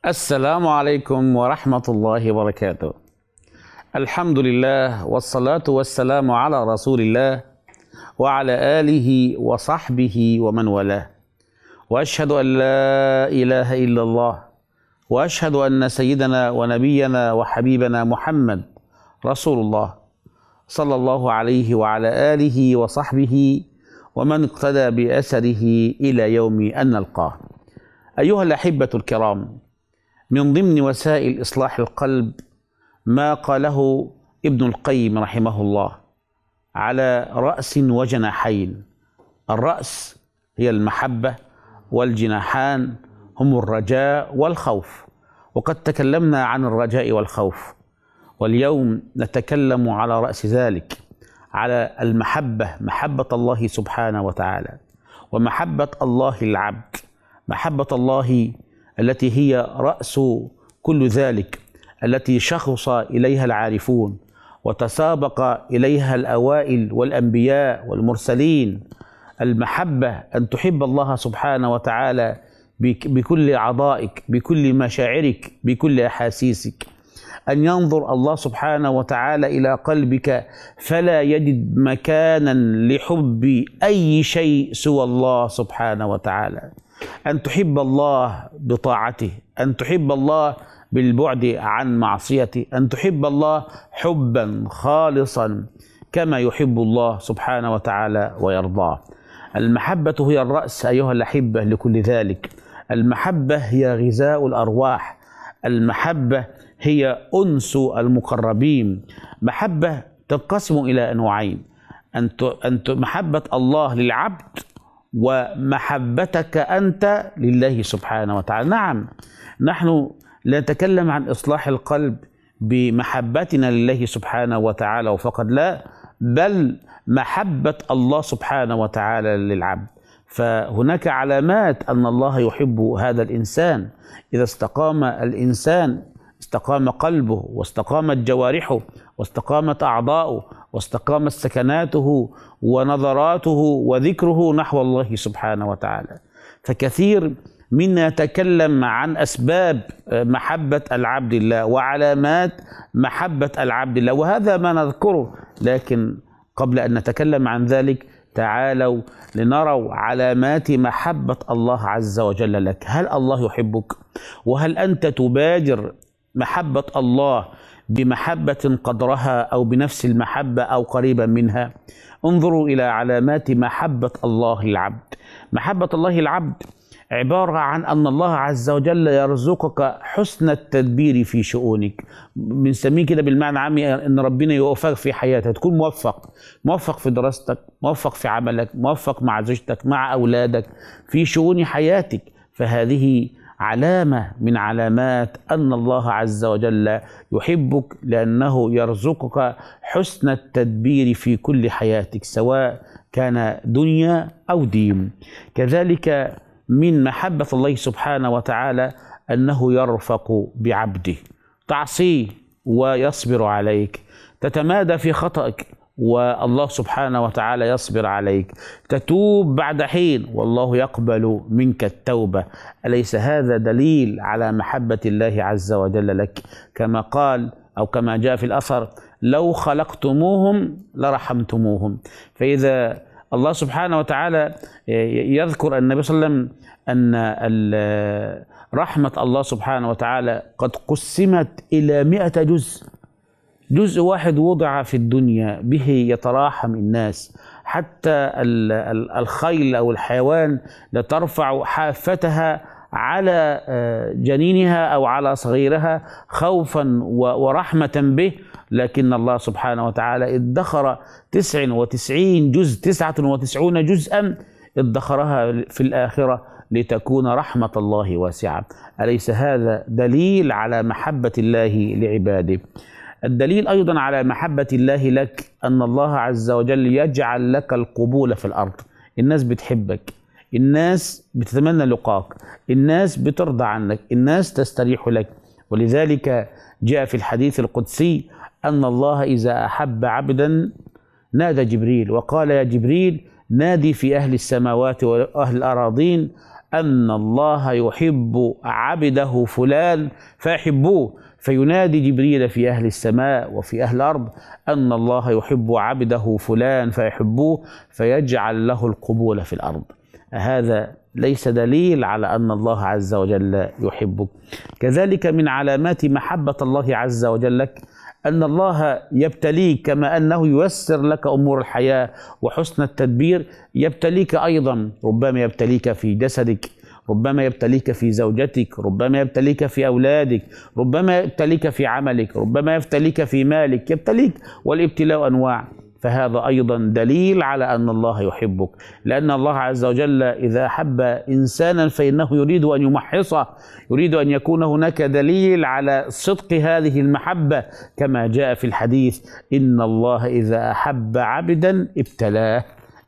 السلام عليكم ورحمة الله وبركاته. الحمد لله والصلاة والسلام على رسول الله وعلى آله وصحبه ومن والاه، وأشهد أن لا إله إلا الله، وأشهد أن سيدنا ونبينا وحبيبنا محمد رسول الله صلى الله عليه وعلى آله وصحبه ومن اقتدى بأثره إلى يوم أن نلقاه. أيها الأحبة الكرام، من ضمن وسائل إصلاح القلب ما قاله ابن القيم رحمه الله على رأس وجناحين. الرأس هي المحبة، والجناحان هم الرجاء والخوف، وقد تكلمنا عن الرجاء والخوف، واليوم نتكلم على رأس ذلك، على المحبة، محبة الله سبحانه وتعالى، ومحبة الله للعبد، محبة الله التي هي رأس كل ذلك، التي شخص إليها العارفون وتسابق إليها الأوائل والأنبياء والمرسلين. المحبة أن تحب الله سبحانه وتعالى بكل أعضائك، بكل مشاعرك، بكل أحاسيسك، أن ينظر الله سبحانه وتعالى إلى قلبك فلا يجد مكانا لحب أي شيء سوى الله سبحانه وتعالى، أن تحب الله بطاعته، أن تحب الله بالبعد عن معصيته، أن تحب الله حبا خالصا كما يحب الله سبحانه وتعالى ويرضاه. المحبة هي الرأس أيها الأحبة لكل ذلك. المحبة هي غذاء الأرواح، المحبة هي أنس المقربين. محبة تنقسم إلى نوعين: محبة الله للعبد، ومحبتك أنت لله سبحانه وتعالى. نعم، نحن لا نتكلم عن إصلاح القلب بمحبتنا لله سبحانه وتعالى وفقط، لا، بل محبة الله سبحانه وتعالى للعبد. فهناك علامات أن الله يحب هذا الإنسان. إذا استقام الإنسان، استقام قلبه، واستقامت جوارحه، واستقامت أعضاؤه، واستقامت سكناته ونظراته وذكره نحو الله سبحانه وتعالى. فكثير منا يتكلم عن أسباب محبة العبد الله وعلامات محبة العبد الله، وهذا ما نذكره. لكن قبل أن نتكلم عن ذلك، تعالوا لنروا علامات محبة الله عز وجل لك. هل الله يحبك؟ وهل أنت تبادر محبة الله بمحبة قدرها أو بنفس المحبة أو قريبا منها؟ انظروا إلى علامات محبة الله للعبد. محبة الله للعبد عبارة عن أن الله عز وجل يرزقك حسن التدبير في شؤونك. بنسميه كده بالمعنى عامي أن ربنا يوفقك في حياتك، تكون موفق في دراستك، موفق في عملك، موفق مع زوجتك، مع أولادك، في شؤون حياتك. فهذه علامة من علامات أن الله عز وجل يحبك، لأنه يرزقك حسن التدبير في كل حياتك، سواء كان دنيا أو دين. كذلك من محبة الله سبحانه وتعالى أنه يرفق بعبده، تعصيه ويصبر عليك، تتمادى في خطأك والله سبحانه وتعالى يصبر عليك، تتوب بعد حين والله يقبل منك التوبة. أليس هذا دليل على محبة الله عز وجل لك؟ كما قال أو كما جاء في الأثر: لو خلقتموهم لرحمتموهم. فإذا الله سبحانه وتعالى يذكر النبي صلى الله عليه وسلم أن رحمة الله سبحانه وتعالى قد قسمت إلى 100 جزء. جزء واحد وضع في الدنيا به يتراحم الناس، حتى الخيل أو الحيوان لترفع حافتها على جنينها أو على صغيرها خوفا ورحمة به، لكن الله سبحانه وتعالى ادخر 99 جزء، 99 جزءا ادخرها في الآخرة لتكون رحمة الله واسعة. أليس هذا دليل على محبة الله لعباده؟ الدليل أيضا على محبة الله لك أن الله عز وجل يجعل لك القبول في الأرض. الناس بتحبك، الناس بتتمنى لقاك، الناس بترضى عنك، الناس تستريح لك. ولذلك جاء في الحديث القدسي أن الله إذا أحب عبدا نادى جبريل وقال: يا جبريل، نادي في أهل السماوات وأهل الأراضين أن الله يحب عبده فلان فيحبوه، فينادي جبريل في أهل السماء وفي أهل الأرض أن الله يحب عبده فلان فيحبوه، فيجعل له القبول في الأرض. هذا ليس دليل على أن الله عز وجل يحبك؟ كذلك من علامات محبة الله عز وجل لك أن الله يبتليك، كما أنه ييسر لك أمور الحياة وحسن التدبير، يبتليك أيضا. ربما يبتليك في جسدك، ربما يبتليك في زوجتك، ربما يبتليك في أولادك، ربما يبتليك في عملك، ربما يبتليك في مالك، يبتليك، والابتلاء أنواع. فهذا أيضا دليل على أن الله يحبك، لأن الله عز وجل إذا أحب إنسانا فإنه يريد أن يمحصه، يريد أن يكون هناك دليل على صدق هذه المحبة، كما جاء في الحديث: إن الله إذا أحب عبدا ابتلاه.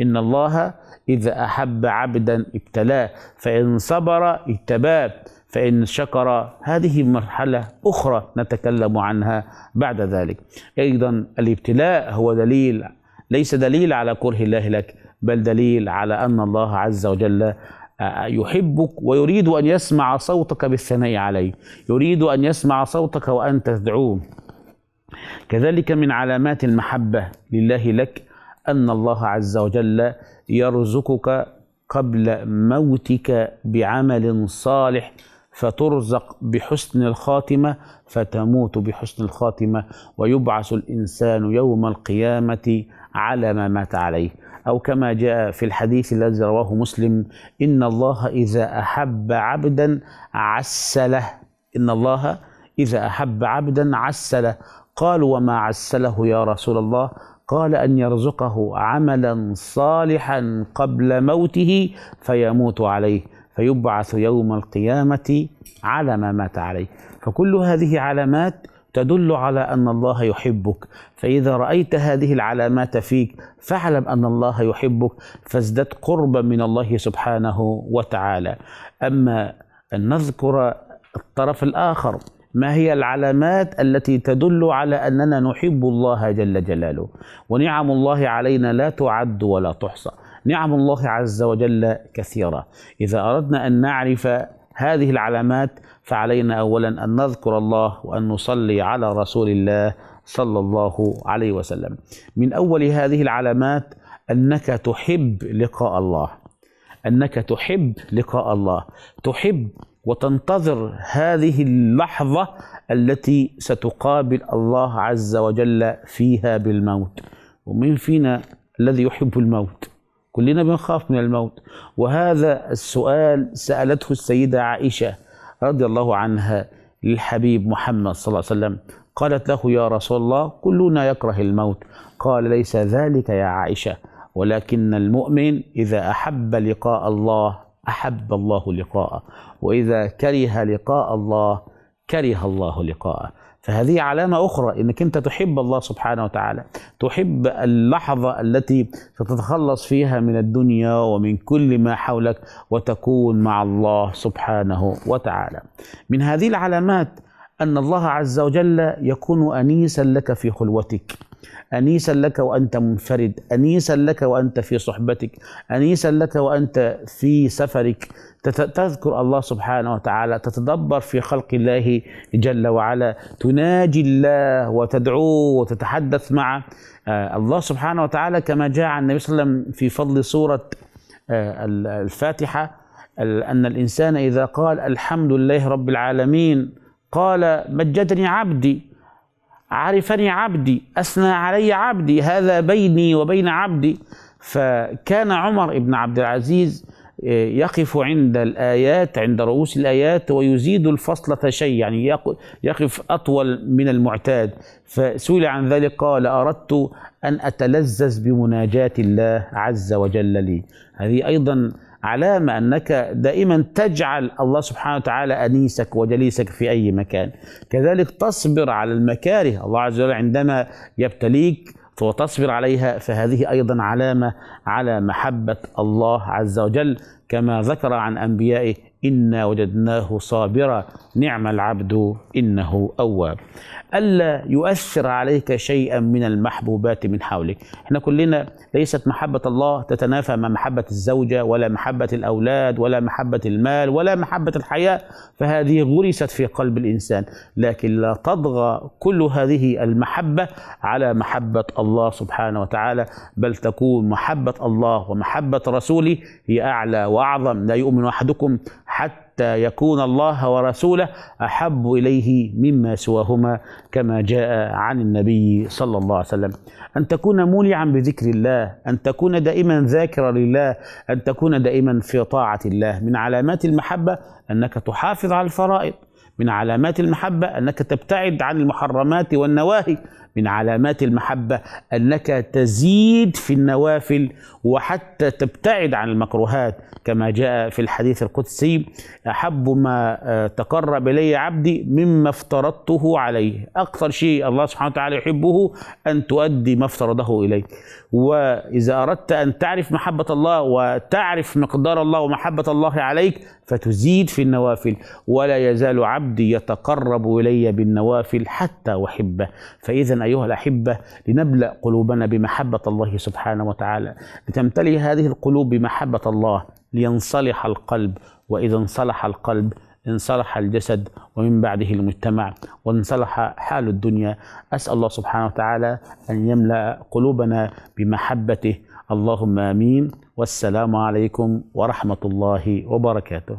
إن الله إذا أحب عبدا ابتلاه، فإن صبر اجتباه، فإن شكر. هذه مرحلة أخرى نتكلم عنها بعد ذلك. أيضا الابتلاء هو دليل، ليس دليل على كره الله لك، بل دليل على أن الله عز وجل يحبك ويريد أن يسمع صوتك بالثناء عليه، يريد أن يسمع صوتك وأنت تدعوه. كذلك من علامات المحبة لله لك أن الله عز وجل يرزقك قبل موتك بعمل صالح، فترزق بحسن الخاتمة، فتموت بحسن الخاتمة، ويبعث الإنسان يوم القيامة على ما مات عليه. أو كما جاء في الحديث الذي رواه مسلم: إن الله إذا أحب عبدا عسله. إن الله إذا أحب عبدا عسله. قالوا: وما عسله يا رسول الله؟ قال: أن يرزقه عملا صالحا قبل موته فيموت عليه، فيبعث يوم القيامة على ما مات عليه. فكل هذه علامات تدل على أن الله يحبك. فإذا رأيت هذه العلامات فيك فاعلم أن الله يحبك، فازدد قربا من الله سبحانه وتعالى. أما أن نذكر الطرف الآخر، ما هي العلامات التي تدل على أننا نحب الله جل جلاله؟ ونعم الله علينا لا تعد ولا تحصى، نعم الله عز وجل كثيرة. إذا أردنا أن نعرف هذه العلامات فعلينا أولا أن نذكر الله وأن نصلي على رسول الله صلى الله عليه وسلم. من أول هذه العلامات أنك تحب لقاء الله، أنك تحب لقاء الله، تحب وتنتظر هذه اللحظة التي ستقابل الله عز وجل فيها بالموت. ومن فينا الذي يحب الموت؟ كلنا بنخاف من الموت. وهذا السؤال سألته السيدة عائشة رضي الله عنها للحبيب محمد صلى الله عليه وسلم، قالت له: يا رسول الله، كلنا يكره الموت. قال: ليس ذلك يا عائشة، ولكن المؤمن إذا أحب لقاء الله أحب الله لقاءه، وإذا كره لقاء الله كره الله لقاءه. فهذه علامة أخرى إنك أنت تحب الله سبحانه وتعالى، تحب اللحظة التي ستتخلص فيها من الدنيا ومن كل ما حولك وتكون مع الله سبحانه وتعالى. من هذه العلامات أن الله عز وجل يكون أنيسا لك في خلوتك، أنيسا لك وأنت منفرد، أنيسا لك وأنت في صحبتك، أنيسا لك وأنت في سفرك، تذكر الله سبحانه وتعالى، تتدبر في خلق الله جل وعلا، تناجي الله وتدعوه وتتحدث معه. الله سبحانه وتعالى كما جاء عن النبي صلى الله عليه وسلم في فضل سورة الفاتحة أن الإنسان إذا قال الحمد لله رب العالمين قال مجدني عبدي، عرفني عبدي، أثنى علي عبدي، هذا بيني وبين عبدي. فكان عمر بن عبد العزيز يقف عند الآيات، عند رؤوس الآيات، ويزيد الفصلة شيء، يعني يقف أطول من المعتاد. فسئل عن ذلك قال: أردت أن أتلذذ بمناجاة الله عز وجل لي. هذه أيضا علامة أنك دائما تجعل الله سبحانه وتعالى أنيسك وجليسك في أي مكان. كذلك تصبر على المكاره، الله عز وجل عندما يبتليك وتصبر عليها، فهذه أيضا علامة على محبة الله عز وجل، كما ذكر عن أنبيائه: إنا وجدناه صابرا نعم العبد إنه أواب. ألا يؤثر عليك شيئا من المحبوبات من حولك. احنا كلنا ليست محبة الله تتنافى مع محبة الزوجة ولا محبة الأولاد ولا محبة المال ولا محبة الحياة، فهذه غرست في قلب الإنسان، لكن لا تطغى كل هذه المحبة على محبة الله سبحانه وتعالى، بل تكون محبة الله ومحبة رسوله هي أعلى وأعظم. لا يؤمن أحدكم حتى يكون الله ورسوله أحب إليه مما سواهما، كما جاء عن النبي صلى الله عليه وسلم. أن تكون مولعا بذكر الله، أن تكون دائما ذاكرا لله، أن تكون دائما في طاعة الله. من علامات المحبة أنك تحافظ على الفرائض، من علامات المحبة أنك تبتعد عن المحرمات والنواهي، من علامات المحبة أنك تزيد في النوافل وحتى تبتعد عن المكروهات، كما جاء في الحديث القدسي: أحب ما تقرب إلي عبدي مما افترضته عليه. أكثر شيء الله سبحانه وتعالى يحبه أن تؤدي ما افترضه إليك. وإذا أردت أن تعرف محبة الله وتعرف مقدار الله ومحبة الله عليك فتزيد في النوافل. ولا يزال عبدي يتقرب إلي بالنوافل حتى أحبه. فإذا أيها الأحبة، لنملأ قلوبنا بمحبة الله سبحانه وتعالى، لتمتلئ هذه القلوب بمحبة الله، لينصلح القلب، وإذا انصلح القلب انصلح الجسد ومن بعده المجتمع وانصلح حال الدنيا. أسأل الله سبحانه وتعالى أن يملأ قلوبنا بمحبته. اللهم آمين. والسلام عليكم ورحمة الله وبركاته.